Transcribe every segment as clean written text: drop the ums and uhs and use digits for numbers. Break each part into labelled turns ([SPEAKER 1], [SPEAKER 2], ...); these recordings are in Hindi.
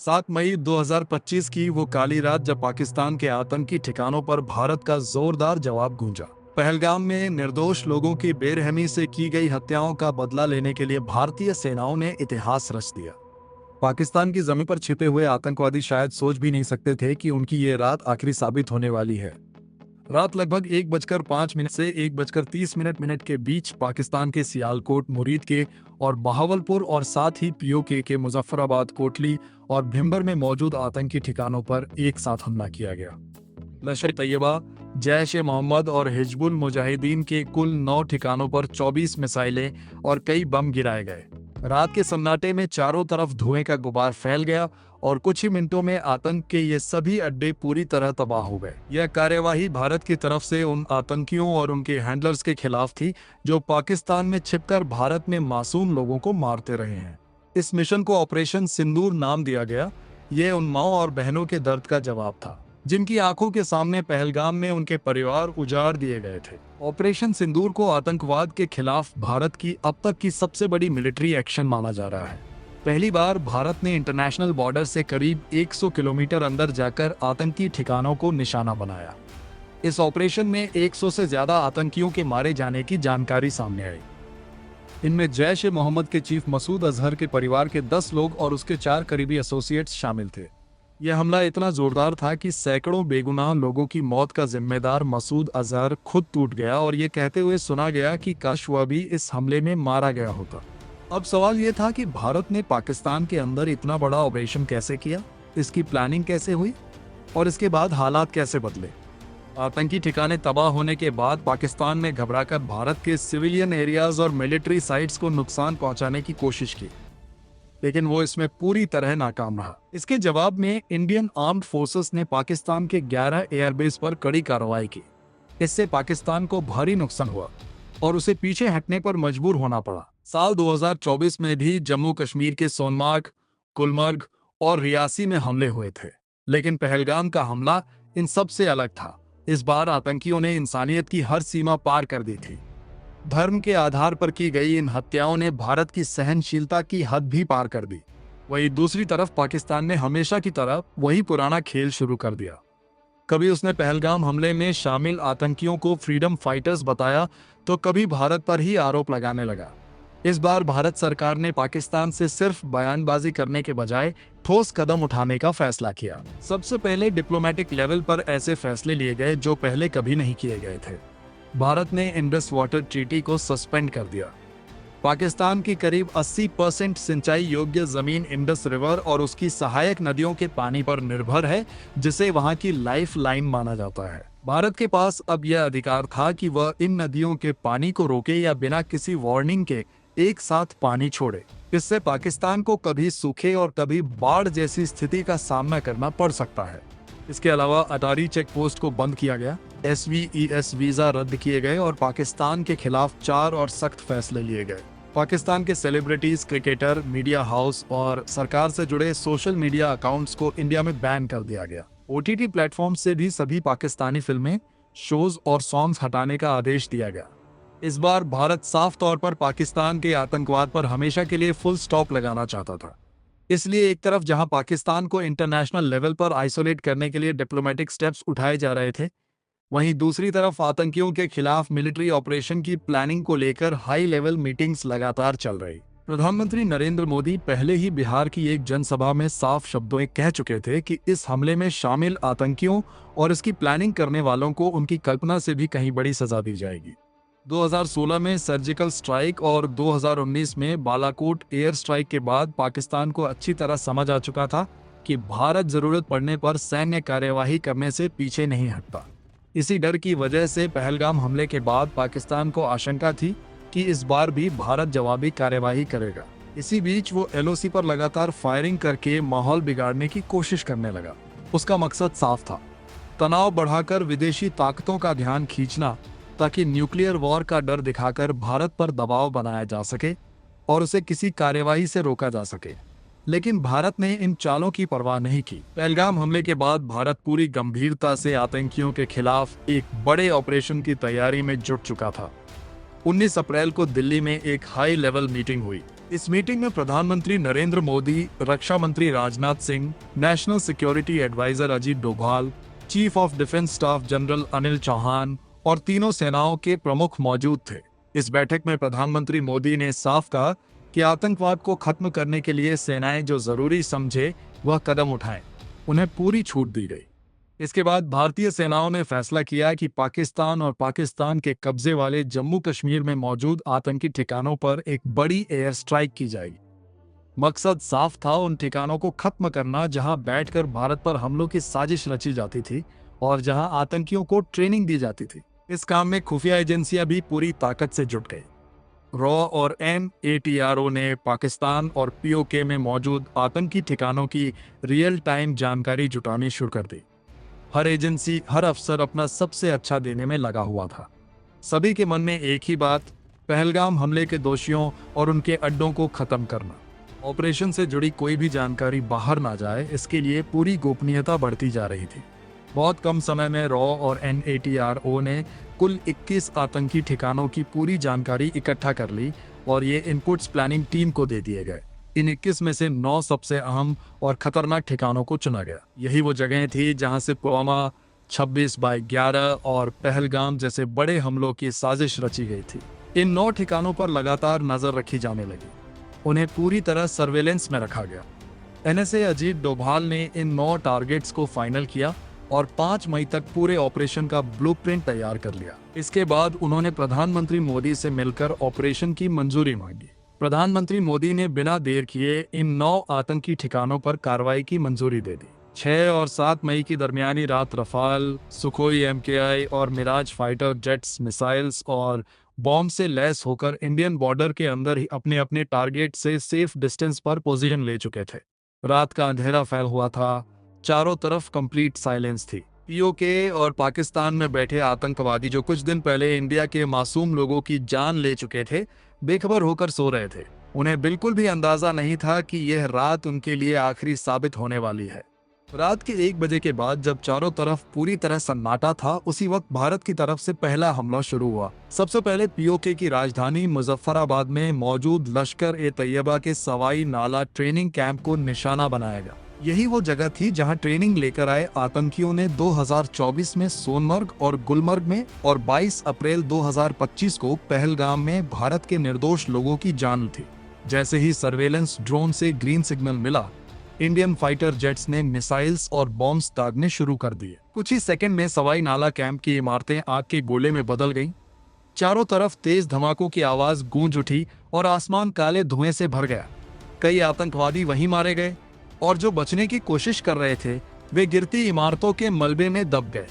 [SPEAKER 1] 7 मई 2025 की वो काली रात जब पाकिस्तान के आतंकी ठिकानों पर भारत का जोरदार जवाब गूंजा। पहलगाम में निर्दोष लोगों की बेरहमी से की गई हत्याओं का बदला लेने के लिए भारतीय सेनाओं ने इतिहास रच दिया। पाकिस्तान की जमीन पर छिपे हुए आतंकवादी शायद सोच भी नहीं सकते थे कि उनकी ये रात आखिरी साबित होने वाली है। रात लगभग 1:05 से 1:30 के बीच पाकिस्तान के सियालकोट, मुरीद के और बहावलपुर और साथ ही पीओके के मुजफ्फराबाद, कोटली और भिम्बर में मौजूद आतंकी ठिकानों पर एक साथ हमला किया गया। लश्कर तैयबा, जैश ए मोहम्मद और हिजबुल मुजाहिदीन के कुल 9 ठिकानों पर 24 मिसाइलें और कई बम गिराए गए। रात के सन्नाटे में चारों तरफ धुएं का गुबार फैल गया और कुछ ही मिनटों में आतंक के ये सभी अड्डे पूरी तरह तबाह हो गए। यह कार्यवाही भारत की तरफ से उन आतंकियों और उनके हैंडलर्स के खिलाफ थी जो पाकिस्तान में छिपकर भारत में मासूम लोगों को मारते रहे हैं। इस मिशन को ऑपरेशन सिंदूर नाम दिया गया। ये उन माओ और बहनों के दर्द का जवाब था जिनकी आंखों के सामने पहलगाम में उनके परिवार उजाड़ दिए गए थे। ऑपरेशन सिंदूर को आतंकवाद के खिलाफ भारत की अब तक की सबसे बड़ी मिलिट्री एक्शन माना जा रहा है। पहली बार भारत ने इंटरनेशनल बॉर्डर से करीब 100 किलोमीटर अंदर जाकर आतंकी ठिकानों को निशाना बनाया। इस ऑपरेशन में 100 से ज्यादा आतंकियों के मारे जाने की जानकारी सामने आई। इनमें जैश ए मोहम्मद के चीफ मसूद अजहर के परिवार के 10 लोग और उसके 4 करीबी एसोसिएट्स शामिल थे। यह हमला इतना जोरदार था कि सैकड़ों बेगुनाह लोगों की मौत का जिम्मेदार मसूद अजहर खुद टूट गया और ये कहते हुए सुना गया कि काश वह भी इस हमले में मारा गया होता। अब सवाल यह था कि भारत ने पाकिस्तान के अंदर इतना बड़ा ऑपरेशन कैसे किया, इसकी प्लानिंग कैसे हुई और इसके बाद हालात कैसे बदले। आतंकी ठिकाने तबाह होने के बाद पाकिस्तान ने घबराकर भारत के सिविलियन एरियाज और मिलिट्री साइट्स को नुकसान पहुंचाने की कोशिश की, लेकिन वो इसमें पूरी तरह नाकाम रहा। इसके जवाब में इंडियन आर्म्ड फोर्सेस ने पाकिस्तान के 11 एयरबेस पर कड़ी कार्रवाई की। इससे पाकिस्तान को भारी नुकसान हुआ और उसे पीछे हटने पर मजबूर होना पड़ा। साल 2024 में भी जम्मू कश्मीर के सोनमार्ग, गुलमर्ग और रियासी में हमले हुए थे, लेकिन पहलगाम का हमला इन सब से अलग था। इस बार आतंकियों ने इंसानियत की हर सीमा पार कर दी थी। धर्म के आधार पर की गई इन हत्याओं ने भारत की सहनशीलता की हद भी पार कर दी। वहीं दूसरी तरफ पाकिस्तान ने हमेशा की तरह वही पुराना खेल शुरू कर दिया। कभी उसने पहलगाम हमले में शामिल आतंकियों को फ्रीडम फाइटर्स बताया तो कभी भारत पर ही आरोप लगाने लगा। इस बार भारत सरकार ने पाकिस्तान से सिर्फ बयानबाजी करने के बजाय ठोस कदम उठाने का फैसला किया। सबसे पहले डिप्लोमेटिक लेवल पर ऐसे फैसले लिए गए जो पहले कभी नहीं किए गए थे। भारत ने इंडस वाटर ट्रीटी को सस्पेंड कर दिया। पाकिस्तान की करीब 80% सिंचाई योग्य जमीन इंडस रिवर और उसकी सहायक नदियों के पानी पर निर्भर है, जिसे वहां की लाइफ लाइन माना जाता है। भारत के पास अब यह अधिकार था कि वह इन नदियों के पानी को रोके या बिना किसी वार्निंग के एक साथ पानी छोड़े। इससे पाकिस्तान को कभी सूखे और कभी बाढ़ जैसी स्थिति का सामना करना पड़ सकता है। इसके अलावा अटारी चेक पोस्ट को बंद किया गया, SVES वीजा रद्द किए गए और पाकिस्तान के खिलाफ 4 और सख्त फैसले लिए गए। पाकिस्तान के सेलिब्रिटीज, क्रिकेटर, मीडिया हाउस और सरकार से जुड़े सोशल मीडिया अकाउंट्स को इंडिया में बैन कर दिया गया। OTT प्लेटफॉर्म से भी सभी पाकिस्तानी फिल्में, शोज और सॉन्ग्स हटाने का आदेश दिया गया। इस बार भारत साफ तौर पर पाकिस्तान के आतंकवाद पर हमेशा के लिए फुल स्टॉप लगाना चाहता था। इसलिए एक तरफ जहां पाकिस्तान को इंटरनेशनल लेवल पर आइसोलेट करने के लिए डिप्लोमेटिक स्टेप्स उठाए जा रहे थे, वहीं दूसरी तरफ आतंकियों के खिलाफ मिलिट्री ऑपरेशन की प्लानिंग को लेकर हाई लेवल मीटिंग्स लगातार चल रही। प्रधानमंत्री नरेंद्र मोदी पहले ही बिहार की एक जनसभा में साफ शब्दों में कह चुके थे कि इस हमले में शामिल आतंकियों और इसकी प्लानिंग करने वालों को उनकी कल्पना से भी कहीं बड़ी सजा दी जाएगी। 2016 में सर्जिकल स्ट्राइक और 2019 में बालाकोट एयर स्ट्राइक के बाद पाकिस्तान को अच्छी तरह समझ आ चुका था कि भारत जरूरत पड़ने पर सैन्य कार्यवाही करने से पीछे नहीं हटता। इसी डर की वजह से पहलगाम हमले के बाद पाकिस्तान को आशंका थी कि इस बार भी भारत जवाबी कार्यवाही करेगा। इसी बीच वो LOC पर लगातार फायरिंग करके माहौल बिगाड़ने की कोशिश करने लगा। उसका मकसद साफ था, तनाव बढ़ाकर विदेशी ताकतों का ध्यान खींचना ताकि न्यूक्लियर वॉर का डर दिखाकर भारत पर दबाव बनाया जा सके और उसे किसी कार्यवाही से रोका जा सके। लेकिन भारत ने इन चालों की परवाह नहीं की। पहलगाम हमले के बाद भारत पूरी गंभीरता से आतंकियों के खिलाफ एक बड़े ऑपरेशन की तैयारी में जुट चुका था। 19 अप्रैल को दिल्ली में एक हाई लेवल मीटिंग हुई। इस मीटिंग में प्रधानमंत्री नरेंद्र मोदी, रक्षा मंत्री Rajnath Singh, national security adviser Ajit Doval, chief of defence staff general Anil Chauhan और तीनों सेनाओं के प्रमुख मौजूद थे। इस बैठक में प्रधानमंत्री मोदी ने साफ कहा कि आतंकवाद को खत्म करने के लिए सेनाएं जो जरूरी समझे वह कदम उठाएं। उन्हें पूरी छूट दी गई। इसके बाद भारतीय सेनाओं ने फैसला किया कि पाकिस्तान और पाकिस्तान के कब्जे वाले जम्मू कश्मीर में मौजूद आतंकी ठिकानों पर एक बड़ी एयर स्ट्राइक की जाएगी। मकसद साफ था, उन ठिकानों को खत्म करना जहां बैठकर भारत पर हमलों की साजिश रची जाती थी और जहां आतंकियों को ट्रेनिंग दी जाती थी। इस काम में खुफिया एजेंसियां भी पूरी ताकत से जुट गई। रॉ और NATRO ने पाकिस्तान और POK में मौजूद आतंकी ठिकानों की रियल टाइम जानकारी जुटानी शुरू कर दी। हर एजेंसी, हर अफसर अपना सबसे अच्छा देने में लगा हुआ था। सभी के मन में एक ही बात, पहलगाम हमले के दोषियों और उनके अड्डों को खत्म करना। ऑपरेशन से जुड़ी कोई भी जानकारी बाहर ना जाए, इसके लिए पूरी गोपनीयता बढ़ती जा रही थी। बहुत कम समय में रॉ और NATRO ने कुल 21 आतंकी ठिकानों की पूरी जानकारी इकट्ठा कर ली और ये इनपुट्स प्लानिंग टीम को दे दिए गए। इन 21 में से 9 सबसे अहम और खतरनाक ठिकानों को चुना गया। यही वो जगह थी जहां से पुलवामा, 26/11 और पहलगाम जैसे बड़े हमलों की साजिश रची गई थी। इन 9 ठिकानों पर लगातार नजर रखी जाने लगी। उन्हें पूरी तरह सर्वेलेंस में रखा गया। NSA अजीत डोभाल ने इन 9 टारगेट्स को फाइनल किया और 5 मई तक पूरे ऑपरेशन का ब्लूप्रिंट तैयार कर लिया। इसके बाद उन्होंने प्रधानमंत्री मोदी से मिलकर ऑपरेशन की मंजूरी मांगी। प्रधानमंत्री मोदी ने बिना देर किए इन 9 आतंकी ठिकानों पर कार्रवाई की मंजूरी दे दी। 6 और 7 मई की दरमियानी रात रफाल, सुखोई MKI और मिराज फाइटर जेट्स मिसाइल्स और बॉम्ब से लैस होकर इंडियन बॉर्डर के अंदर ही अपने अपने टारगेट से सेफ डिस्टेंस पर पोजीशन ले चुके थे। रात का अंधेरा फैल हुआ था, चारों तरफ कंप्लीट साइलेंस थी। POK और पाकिस्तान में बैठे आतंकवादी जो कुछ दिन पहले इंडिया के मासूम लोगों की जान ले चुके थे, बेखबर होकर सो रहे थे। उन्हें बिल्कुल भी अंदाजा नहीं था कि यह रात उनके लिए आखिरी साबित होने वाली है। रात के 1 बजे के बाद जब चारों तरफ पूरी तरह सन्नाटा था, उसी वक्त भारत की तरफ से पहला हमला शुरू हुआ। सबसे पहले POK की राजधानी मुजफ्फराबाद में मौजूद लश्कर-ए-तैयबा के सवाई नाला ट्रेनिंग कैंप को निशाना बनाया गया। यही वो जगह थी जहां ट्रेनिंग लेकर आए आतंकियों ने 2024 में सोनमर्ग और गुलमर्ग में और 22 अप्रैल 2025 को पहलगाम में भारत के निर्दोष लोगों की जान ली थी। जैसे ही सर्वेलेंस ड्रोन से ग्रीन सिग्नल मिला, इंडियन फाइटर जेट्स ने मिसाइल्स और बॉम्ब्स दागने शुरू कर दिए। कुछ ही सेकंड में सवाई नाला कैंप की इमारतें आग के गोले में बदल गईं। चारों तरफ तेज धमाकों की आवाज गूंज उठी और आसमान काले धुएं से भर गया। कई आतंकवादी वहीं मारे गए और जो बचने की कोशिश कर रहे थे वे गिरती इमारतों के मलबे में दब गए।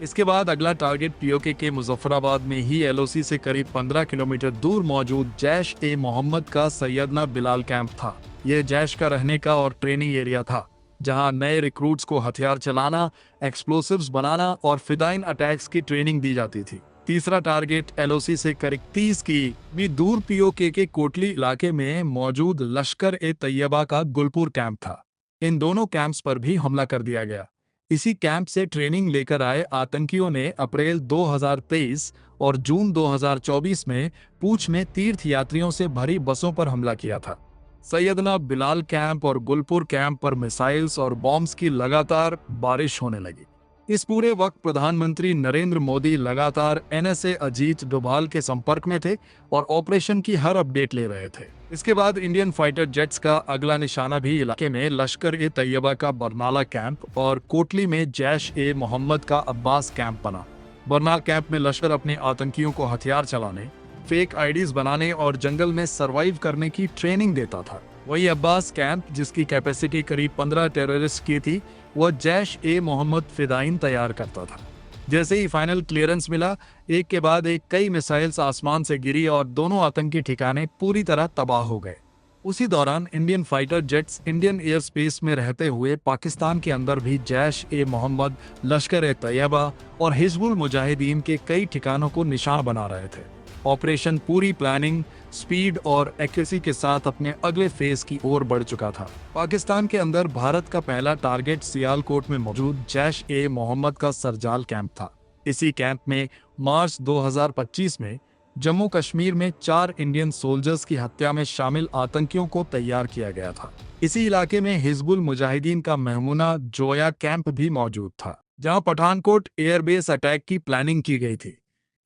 [SPEAKER 1] इसके बाद अगला टारगेट POK के मुजफ्फराबाद में ही LOC से करीब 15 किलोमीटर दूर मौजूद जैश-ए-मोहम्मद का सैयदना बिलाल कैंप था। यह जैश का रहने का और ट्रेनिंग एरिया था, जहां नए रिक्रूट्स को हथियार चलाना, एक्सप्लोसिव्स बनाना और फिदाइन अटैक्स की ट्रेनिंग दी जाती थी। तीसरा टारगेट LOC से करीब 30 की दूर POK के कोटली इलाके में मौजूद लश्कर-ए-तैयबा का गुलपुर कैंप था। इन दोनों कैंप्स पर भी हमला कर दिया गया। इसी कैंप से ट्रेनिंग लेकर आए आतंकियों ने अप्रैल 2023 और जून 2024 में पूंछ में तीर्थ यात्रियों से भरी बसों पर हमला किया था। सैयदना बिलाल कैंप और गुलपुर कैंप पर मिसाइल्स और बॉम्ब्स की लगातार बारिश होने लगी। इस पूरे वक्त प्रधानमंत्री नरेंद्र मोदी लगातार NSA अजीत डोभाल के संपर्क में थे और ऑपरेशन की हर अपडेट ले रहे थे। इसके बाद इंडियन फाइटर जेट्स का अगला निशाना भी इलाके में लश्कर-ए-तैयबा का बरनाला कैंप और कोटली में जैश-ए-मोहम्मद का अब्बास कैंप बना। बरनाला कैंप में लश्कर अपने आतंकियों को हथियार चलाने, फेक IDs बनाने और जंगल में सरवाइव करने की ट्रेनिंग देता था। वही अब्बास कैंप, जिसकी कैपेसिटी करीब 15 टेररिस्ट की थी, वह जैश-ए-मोहम्मद फिदाइन तैयार करता था। जैसे ही फाइनल क्लियरेंस मिला, एक के बाद एक कई मिसाइल्स आसमान से गिरी और दोनों आतंकी ठिकाने पूरी तरह तबाह हो गए। उसी दौरान Indian fighter jets Indian air space में रहते हुए पाकिस्तान के अंदर भी जैश-ए-मोहम्मद, लश्कर-ए-तैयबा और हिजबुल मुजाहिदीन के कई ठिकानों को निशाना बना रहे थे। ऑपरेशन पूरी प्लानिंग, स्पीड और एक्यूरेसी के साथ अपने अगले फेज की ओर बढ़ चुका था। पाकिस्तान के अंदर भारत का पहला टारगेट सियालकोट में मौजूद जैश-ए-मोहम्मद का सरजाल कैंप था। इसी कैंप में मार्च 2025 में जम्मू कश्मीर में 4 इंडियन सोल्जर्स की हत्या में शामिल आतंकियों को तैयार किया गया था। इसी इलाके में हिजबुल मुजाहिदीन का महमूना जोया कैंप भी मौजूद था, जहां पठानकोट एयरबेस अटैक की प्लानिंग की गई थी।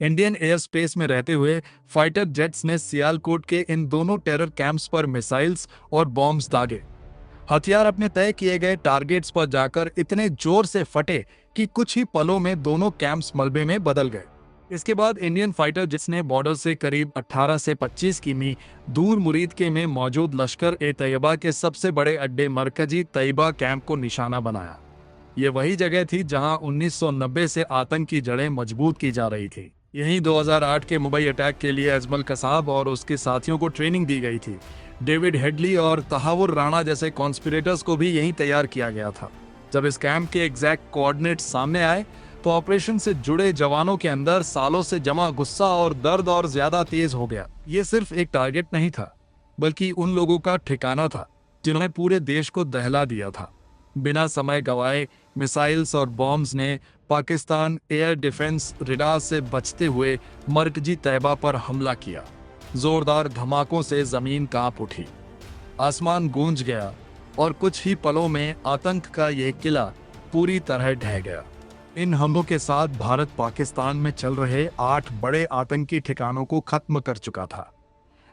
[SPEAKER 1] इंडियन एयर स्पेस में रहते हुए फाइटर जेट्स ने सियालकोट के इन दोनों टेरर कैंप्स पर मिसाइल्स और बॉम्ब्स दागे। हथियार अपने तय किए गए टारगेट्स पर जाकर इतने जोर से फटे कि कुछ ही पलों में दोनों कैंप्स मलबे में बदल गए। इसके बाद इंडियन फाइटर जेट्स ने बॉर्डर से करीब 18 से 25 किमी दूर मुरीदके में मौजूद लश्कर ए तैयबा के सबसे बड़े अड्डे मरकजी तैयबा कैंप को निशाना बनाया। ये वही जगह थी जहां 1990 से आतंक की जड़ें मजबूत की जा रही थी। यहीं 2008 के मुंबई अटैक के लिए अजमल कसाब और उसके साथियों को ट्रेनिंग दी गई थी। डेविड हेडली और तहावुर राणा जैसे कॉन्स्पिरेटर्स को भी यहीं तैयार किया गया था। जब इस कैंप के एग्जैक्ट कोऑर्डिनेट्स सामने आए तो ऑपरेशन से जुड़े जवानों के अंदर सालों से जमा गुस्सा और दर्द और ज्यादा तेज हो गया। ये सिर्फ एक टारगेट नहीं था, बल्कि उन लोगों का ठिकाना था जिन्होंने पूरे देश को दहला दिया था। बिना समय गंवाए मिसाइल्स और बॉम्ब्स ने पाकिस्तान एयर डिफेंस रडार से बचते हुए मरकजी तैयबा पर हमला किया। जोरदार धमाकों से जमीन कांप उठी, आसमान गूंज गया और कुछ ही पलों में आतंक का यह किला पूरी तरह ढह गया। इन हमलों के साथ भारत पाकिस्तान में चल रहे 8 बड़े आतंकी ठिकानों को खत्म कर चुका था,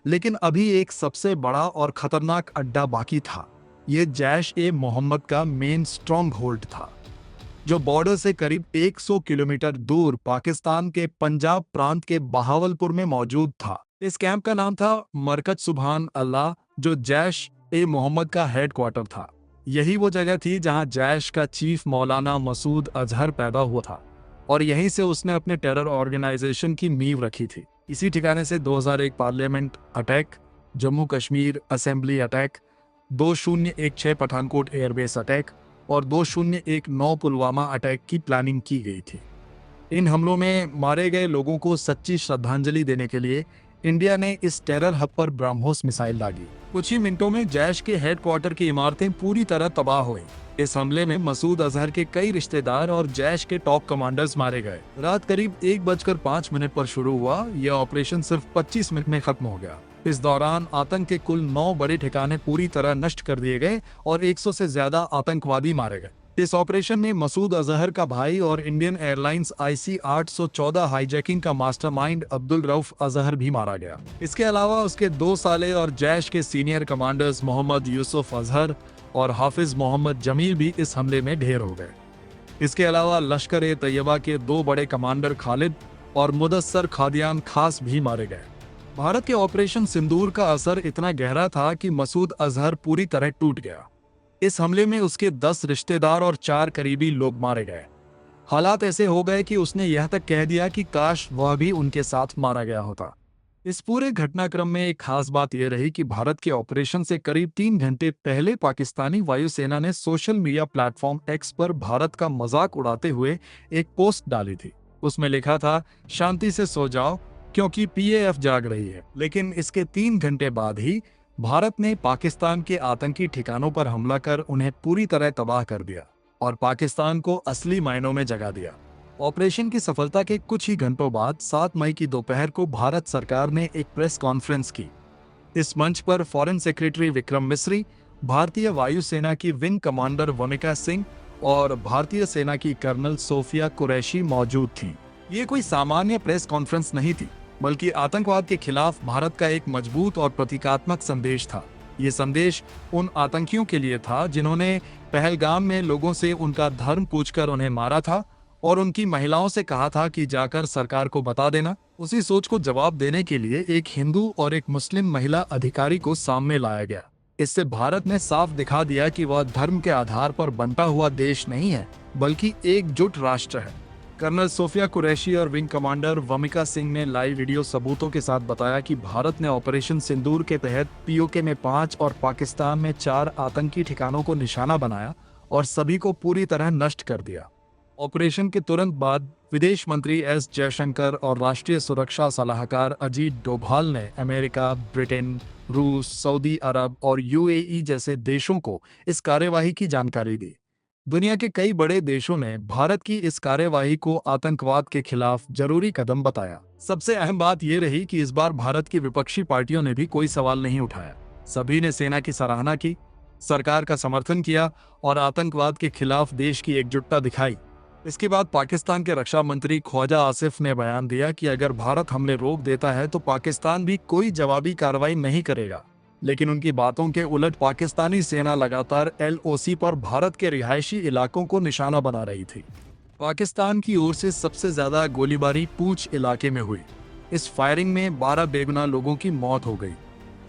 [SPEAKER 1] लेकिन अभी एक सबसे बड़ा और खतरनाक अड्डा बाकी था। ये जैश ए मोहम्मद का मेन स्ट्रॉन्ग होल्ड था, जो बॉर्डर से करीब 100 किलोमीटर दूर पाकिस्तान के पंजाब प्रांत के बहावलपुर में मौजूद था। इस कैंप का नाम था मरकज सुभान अल्लाह, जो जैश ए मोहम्मद का हेडक्वार्टर था। यही वो जगह थी जहां जैश का चीफ मौलाना मसूद अजहर पैदा हुआ था और यहीं से उसने अपने टेरर ऑर्गेनाइजेशन की नींव रखी थी। इसी ठिकाने से 2001 parliament attack, Jammu Kashmir assembly attack, 2016 Pathankot airbase attack और 2019 पुलवामा अटैक की प्लानिंग की गई थी। इन हमलों में मारे गए लोगों को सच्ची श्रद्धांजलि देने के लिए इंडिया ने इस टेरर हब पर ब्रह्मोस मिसाइल दागी। कुछ ही मिनटों में जैश के हेडक्वार्टर की इमारतें पूरी तरह तबाह हुई। इस हमले में मसूद अजहर के कई रिश्तेदार और जैश के टॉप कमांडर्स मारे गए। रात करीब 1:05 पर शुरू हुआ। यह ऑपरेशन सिर्फ 25 मिनट में खत्म हो गया। इस दौरान आतंक के कुल 9 बड़े ठिकाने पूरी तरह नष्ट कर दिए गए और 100 से ज्यादा आतंकवादी मारे गए। इस ऑपरेशन में मसूद अजहर का भाई और इंडियन एयरलाइंस IC 814 हाईजैकिंग का मास्टरमाइंड अब्दुल रऊफ अजहर भी मारा गया। इसके अलावा उसके 2 साले और जैश के सीनियर कमांडर्स मोहम्मद यूसुफ अजहर और हाफिज मोहम्मद जमील भी इस हमले में ढेर हो गए। इसके अलावा लश्कर ए तैयबा के 2 बड़े कमांडर खालिद और मुदस्सर खादियान खास भी मारे गए। भारत के ऑपरेशन सिंदूर का असर इतना गहरा था कि मसूद अजहर पूरी तरह टूट गया। इस हमले में उसके 10 रिश्तेदार और 4 करीबी लोग मारे गए। हालात ऐसे हो गए कि उसने यह तक कह दिया कि काश वह भी उनके साथ मारा गया होता। इस पूरे घटनाक्रम में एक खास बात यह रही कि भारत के ऑपरेशन से करीब 3 घंटे पहले पाकिस्तानी वायुसेना ने सोशल मीडिया प्लेटफॉर्म X पर भारत का मजाक उड़ाते हुए एक पोस्ट डाली थी। उसमें लिखा था, शांति से सो जाओ क्योंकि PAF जाग रही है। लेकिन इसके 3 घंटे बाद ही भारत ने पाकिस्तान के आतंकी ठिकानों पर हमला कर उन्हें पूरी तरह तबाह कर दिया और पाकिस्तान को असली मायनों में जगा दिया। ऑपरेशन की सफलता के कुछ ही घंटों बाद 7 मई की दोपहर को भारत सरकार ने एक प्रेस कॉन्फ्रेंस की। इस मंच पर फॉरेन सेक्रेटरी विक्रम मिस्री, भारतीय वायुसेना की विंग कमांडर वमिका सिंह और भारतीय सेना की कर्नल सोफिया कुरैशी मौजूद थी। ये कोई सामान्य प्रेस कॉन्फ्रेंस नहीं थी, बल्कि आतंकवाद के खिलाफ भारत का एक मजबूत और प्रतीकात्मक संदेश था। ये संदेश उन आतंकियों के लिए था जिन्होंने पहलगाम में लोगों से उनका धर्म पूछकर उन्हें मारा था और उनकी महिलाओं से कहा था कि जाकर सरकार को बता देना। उसी सोच को जवाब देने के लिए एक हिंदू और एक मुस्लिम महिला अधिकारी को सामने लाया गया। इससे भारत ने साफ दिखा दिया कि वह धर्म के आधार पर बनता हुआ देश नहीं है, बल्कि एकजुट राष्ट्र है। कर्नल सोफिया कुरैशी और विंग कमांडर वमिका सिंह ने लाइव वीडियो सबूतों के साथ बताया कि भारत ने ऑपरेशन सिंदूर के तहत POK में 5 और पाकिस्तान में 4 आतंकी ठिकानों को निशाना बनाया और सभी को पूरी तरह नष्ट कर दिया। ऑपरेशन के तुरंत बाद विदेश मंत्री S जयशंकर और राष्ट्रीय सुरक्षा सलाहकार अजीत डोभाल ने अमेरिका, ब्रिटेन, रूस, सऊदी अरब और UAE जैसे देशों को इस कार्यवाही की जानकारी दी। दुनिया के कई बड़े देशों ने भारत की इस कार्यवाही को आतंकवाद के खिलाफ जरूरी कदम बताया। सबसे अहम बात यह रही कि इस बार भारत की विपक्षी पार्टियों ने भी कोई सवाल नहीं उठाया। सभी ने सेना की सराहना की, सरकार का समर्थन किया और आतंकवाद के खिलाफ देश की एकजुटता दिखाई। इसके बाद पाकिस्तान के रक्षा मंत्री ख्वाजा आसिफ ने बयान दिया कि अगर भारत हमले रोक देता है तो पाकिस्तान भी कोई जवाबी कार्रवाई नहीं करेगा। लेकिन उनकी बातों के उलट पाकिस्तानी सेना लगातार LOC पर भारत के रिहायशी इलाकों को निशाना बना रही थी। पाकिस्तान की ओर से सबसे ज्यादा गोलीबारी पूंछ इलाके में हुई। इस फायरिंग में 12 बेगुनाह लोगों की मौत हो गई,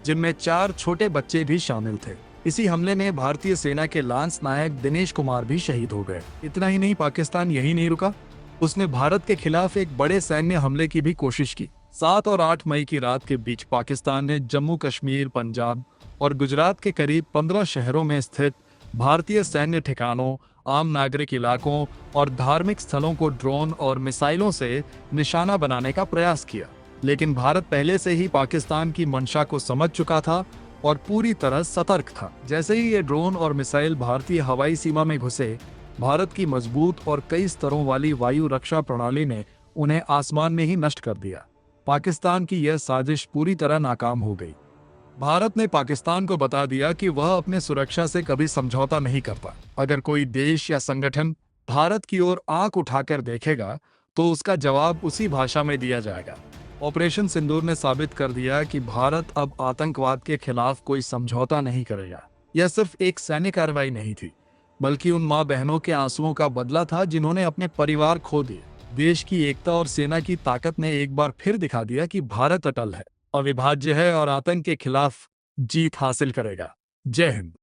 [SPEAKER 1] जिनमें 4 छोटे बच्चे भी शामिल थे। इसी हमले में भारतीय सेना के लांस नायक दिनेश कुमार भी शहीद हो गए। इतना ही नहीं, पाकिस्तान यही नहीं रुका, उसने भारत के खिलाफ एक बड़े सैन्य हमले की भी कोशिश की। 7 और 8 मई की रात के बीच पाकिस्तान ने जम्मू कश्मीर, पंजाब और गुजरात के करीब 15 शहरों में स्थित भारतीय सैन्य ठिकानों, आम नागरिक इलाकों और धार्मिक स्थलों को ड्रोन और मिसाइलों से निशाना बनाने का प्रयास किया। लेकिन भारत पहले से ही पाकिस्तान की मंशा को समझ चुका था और पूरी तरह सतर्क था। जैसे ही ये ड्रोन और मिसाइल भारतीय हवाई सीमा में घुसे, भारत की मजबूत और कई स्तरों वाली वायु रक्षा प्रणाली ने उन्हें आसमान में ही नष्ट कर दिया। पाकिस्तान की यह साजिश पूरी तरह नाकाम हो गई। भारत ने पाकिस्तान को बता दिया कि वह अपने सुरक्षा से कभी समझौता नहीं करता। अगर कोई देश या संगठन भारत की ओर आंख उठाकर देखेगा तो उसका जवाब उसी भाषा में दिया जाएगा। ऑपरेशन सिंदूर ने साबित कर दिया कि भारत अब आतंकवाद के खिलाफ कोई समझौता नहीं करेगा। यह सिर्फ एक सैन्य कार्रवाई नहीं थी, बल्कि उन माँ बहनों के आंसुओं का बदला था जिन्होंने अपने परिवार खो दिए। देश की एकता और सेना की ताकत ने एक बार फिर दिखा दिया कि भारत अटल है, अविभाज्य है और आतंक के खिलाफ जीत हासिल करेगा। जय हिंद।